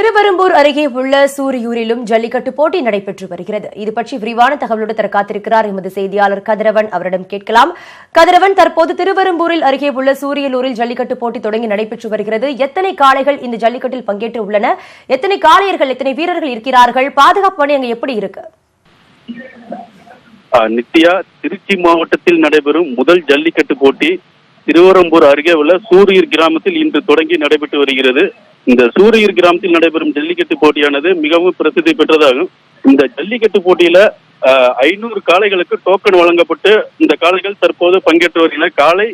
திருவெரும்பூர் அருகே உள்ள சூரியூரிலும் ஜல்லிக்கட்டு போட்டி நடைபெற்று வருகிறது. இது பற்றி விரிவான தகவலோடு தர காத்திருக்கிறார் எமது செய்தியாளர் கதிரவன். அவரிடம் கேட்கலாம். கதிரவன், தற்போது திருவெரும்பூரில் அருகே உள்ள சூரியலூரில் ஜல்லிக்கட்டு போட்டி தொடங்கி நடைபெற்று வருகிறது. எத்தனை காளைகள் இந்த ஜல்லிக்கட்டில் பங்கேற்று உள்ளன? எத்தனை காளையர்கள், எத்தனை வீரர்கள் இருக்கிறார்கள்? பாதுகாப்பு பணி அங்கு எப்படி இருக்கு? நித்யா, திருச்சி மாவட்டத்தில் நடைபெறும் முதல் ஜல்லிக்கட்டு போட்டி திருவெரும்பூர் அருகே உள்ள சூரியூர் கிராமத்தில் இன்று தொடங்கி நடைபெற்று வருகிறது. இந்த சூரியூர் கிராமத்தில் நடைபெறும் ஜல்லிக்கட்டு போட்டியானது மிகவும் பிரசித்தி பெற்றதாகும். இந்த ஜல்லிக்கட்டு போட்டியில 500 காளைகளுக்கு டோக்கன் வழங்கப்பட்டு இந்த காளைகள் தற்போது பங்கேற்று வருகின்றன.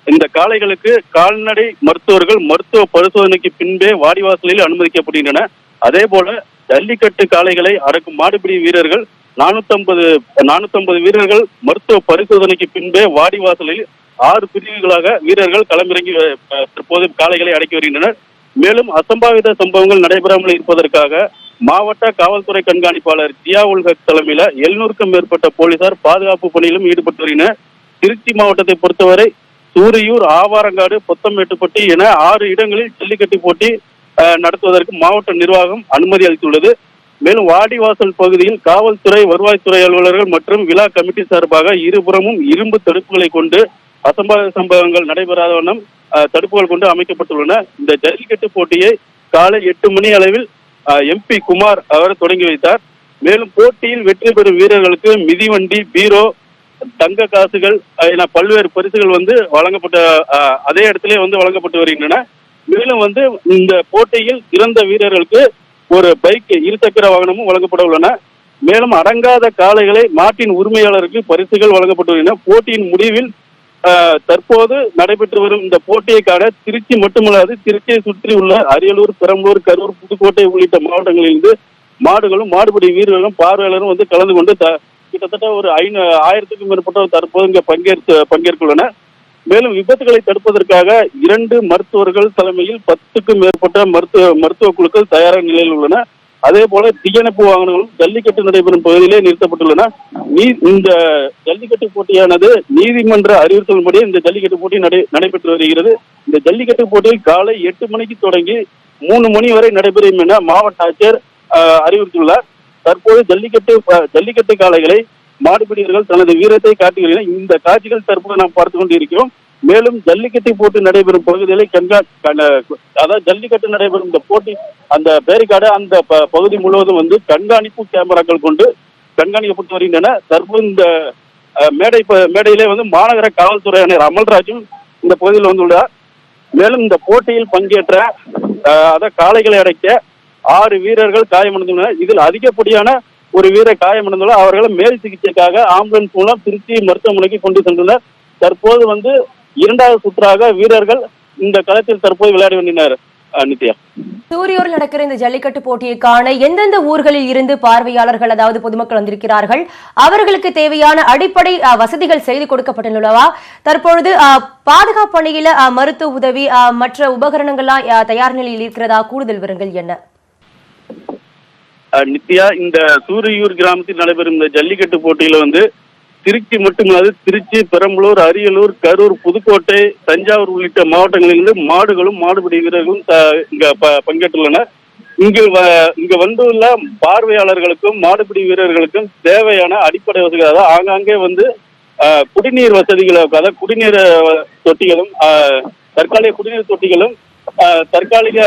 இந்த காளைகளுக்கு கால்நடை மருத்துவர்கள் மருத்துவ பரிசோதனைக்கு பின்பே வாடிவாசலில் அனுமதிக்கப்படுகின்றன. அதே போல ஜல்லிக்கட்டு காளைகளை அடக்கும் மாடுபிடி வீரர்கள் 450 வீரர்கள் மருத்துவ பரிசோதனைக்கு பின்பே வாடிவாசலில் 6 பிரிவுகளாக வீரர்கள் களமிறங்கி தற்போது காளைகளை அடக்கி வருகின்றனர். மேலும் அசம்பாவித சம்பவங்கள் நடைபெறாமல் இருப்பதற்காக மாவட்ட காவல்துறை கண்காணிப்பாளர் ஜியாவுல் ஹக் தலைமையில 700க்கும் மேற்பட்ட போலீசார் பாதுகாப்பு பணியிலும் ஈடுபட்டு வருகின்றனர். திருச்சி மாவட்டத்தை பொறுத்தவரை சூரியூர், ஆவாரங்காடு, பொத்தமேட்டுப்பட்டி என 6 இடங்களில் ஜல்லிக்கட்டு போட்டி நடத்துவதற்கு மாவட்ட நிர்வாகம் அனுமதி அளித்துள்ளது. மேலும் வாடிவாசல் பகுதியில் காவல்துறை, வருவாய்த்துறை அலுவலர்கள் மற்றும் விழா கமிட்டி சார்பாக இருபுறமும் இரும்பு தடுப்புகளை கொண்டு அசம்பாவித சம்பவங்கள் நடைபெறாத வண்ணம் தடுப்புகள் கொண்டு அமைக்கப்பட்டுள்ளன. இந்த ஜல்லிக்கட்டு போட்டியை காலை 8 மணி அளவில் MP குமார் அவர் தொடங்கி வைத்தார். மேலும் போட்டியில் வெற்றி பெறும் வீரர்களுக்கு மிதிவண்டி, பீரோ, தங்க காசுகள் என பல்வேறு பரிசுகள் வழங்கப்பட்ட அதே இடத்திலே வழங்கப்பட்டு வருகின்றன. மேலும் இந்த போட்டியில் சிறந்த வீரர்களுக்கு ஒரு பைக், இருசக்கர வாகனமும் வழங்கப்பட உள்ளன. மேலும் அடங்காத காளைகளை மாட்டின் உரிமையாளருக்கு பரிசுகள் வழங்கப்பட்டு வருகின்றன. போட்டியின் முடிவில் தற்போது நடைபெற்று வரும் இந்த போட்டியை காண திருச்சி மட்டுமல்லாது திருச்சியை சுற்றி உள்ள அரியலூர், பெரம்பலூர், கரூர், புதுக்கோட்டை உள்ளிட்ட மாவட்டங்களிலிருந்து மாடுகளும் மாடுபிடி வீரர்களும் பார்வையாளரும் கலந்து கொண்டு கிட்டத்தட்ட ஒரு 1000க்கும் மேற்பட்டவர் தற்போது இங்கே பங்கேற்குள்ளனர். மேலும் விபத்துகளை தடுப்பதற்காக 2 மருத்துவர்கள் தலைமையில் 10க்கும் மேற்பட்ட மருத்துவ குழுக்கள் தயாராக நிலையில் உள்ளன. அதே போல தீயணைப்பு வாகனங்களும் ஜல்லிக்கட்டு நடைபெறும் பகுதியிலே நிறுத்தப்பட்டுள்ளன. இந்த ஜல்லிக்கட்டு போட்டியானது நீதிமன்ற அறிவுறுத்தல்படி இந்த ஜல்லிக்கட்டு போட்டி நடைபெற்று வருகிறது. இந்த ஜல்லிக்கட்டு போட்டியில் காலை 8 மணிக்கு தொடங்கி 3 மணி வரை நடைபெறும் என மாவட்ட ஆட்சியர் அறிவுறுத்தியுள்ளார். தற்போது ஜல்லிக்கட்டு காளைகளை மாடுபிடியர்கள் தனது வீரத்தை காட்டி வருகின்றனர். இந்த காட்சிகள் தற்போது நாம் பார்த்து கொண்டிருக்கிறோம். மேலும் ஜல்லிக்கட்டு போட்டி நடைபெறும் பகுதிகளை அதாவது ஜல்லிக்கட்டு நடைபெறும் இந்த போட்டி அந்த பேரிகாடு அந்த பகுதி முழுவதும் கண்காணிப்பு கேமராக்கள் கொண்டு கண்காணிக்கப்பட்டு வருகின்றன. தற்போது இந்த மேடையிலே மாநகர காவல்துறை ஆணையர் அமல்ராஜும் இந்த பகுதியில் வந்துள்ளார். மேலும் இந்த போட்டியில் பங்கேற்ற காளைகளை அடைக்க 6 வீரர்கள் காயமடைந்துள்ளனர். இதில் அதிகப்படியான ஒரு வீரர் காயமடைந்துள்ளார். அவர்களை மேல் சிகிச்சைக்காக ஆம்புலன்ஸ் மூலம் திருச்சி மருத்துவமனைக்கு கொண்டு சென்றுள்ளனர். தற்போது 2வது சுற்றாக வீரர்கள் இந்த களத்தில் தற்போது விளையாடி வந்தனர். நித்யா, சூரியூரில் நடக்கிற இந்த ஜல்லிக்கட்டு போட்டியை காண எந்தெந்த ஊர்களில் இருந்து பார்வையாளர்கள், அதாவது பொதுமக்கள் வந்திருக்கிறார்கள்? அவர்களுக்கு தேவையான அடிப்படை வசதிகள் செய்து கொடுக்கப்பட்டுள்ளவா? தற்பொழுது பாதுகாப்பு பணியில மருத்துவ உதவி, மற்ற உபகரணங்கள்லாம் தயார் நிலையில் இருக்கிறதா? கூடுதல் விவரங்கள் என்ன? நித்யா, இந்த சூரியூர் கிராமத்தில் நடைபெறும் இந்த ஜல்லிக்கட்டு போட்டியில திருச்சி மட்டுமல்லாது திருச்சி, பெரம்பலூர், அரியலூர், கரூர், புதுக்கோட்டை, தஞ்சாவூர் உள்ளிட்ட மாவட்டங்களிலிருந்து மாடுகளும் மாடுபிடி வீரர்களும் இங்க பங்கேற்றுள்ளனர். இங்கு வந்துள்ள பார்வையாளர்களுக்கும் மாடுபிடி வீரர்களுக்கும் தேவையான அடிப்படை வசதிகள், அதாவது ஆங்காங்கே குடிநீர் வசதிகள், குடிநீர் தொட்டிகளும், தற்காலிக குடிநீர் தொட்டிகளும், தற்காலிக